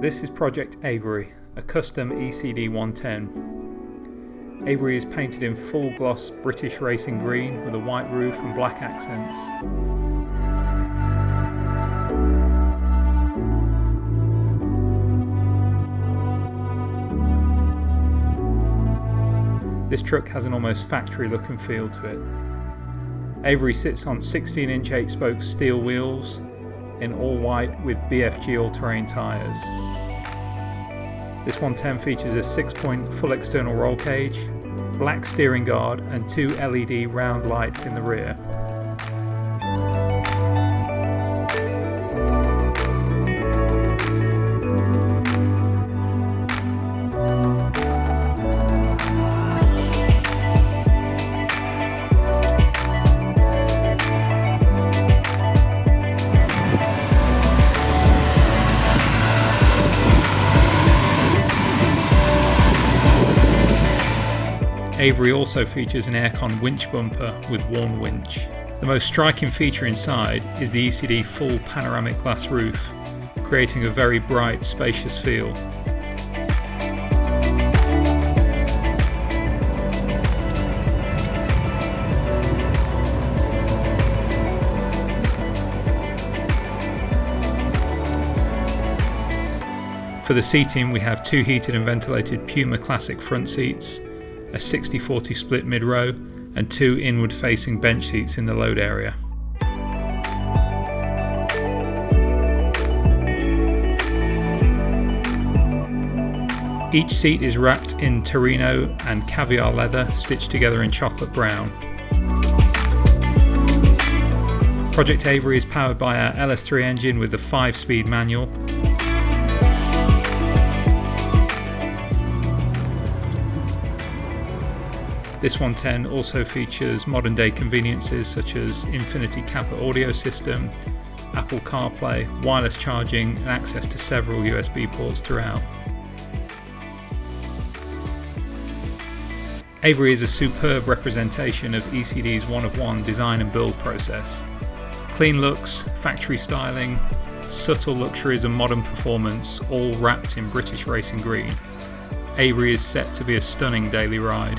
This is Project Avery, a custom E.C.D 110. Avery is painted in full gloss British racing green with a white roof and black accents. This truck has an almost factory look and feel to it. Avery sits on 16-inch 8-spoke steel wheels in all white with BFG all-terrain tyres. This 110 features a 6-point full external roll cage, black steering guard and 2 LED round lights in the rear. Avery also features an aircon winch bumper with worn winch. The most striking feature inside is the E.C.D full panoramic glass roof, creating a very bright, spacious feel. For the seating, we have 2 heated and ventilated Puma Classic front seats, a 60-40 split mid-row and 2 inward-facing bench seats in the load area. Each seat is wrapped in Torino and caviar leather stitched together in chocolate brown. Project Avery is powered by our LS3 engine with the 5-speed manual. This 110 also features modern day conveniences such as Infinity Kappa audio system, Apple CarPlay, wireless charging and access to several USB ports throughout. Avery is a superb representation of E.C.D's one-of-one design and build process. Clean looks, factory styling, subtle luxuries and modern performance, all wrapped in British racing green. Avery is set to be a stunning daily ride.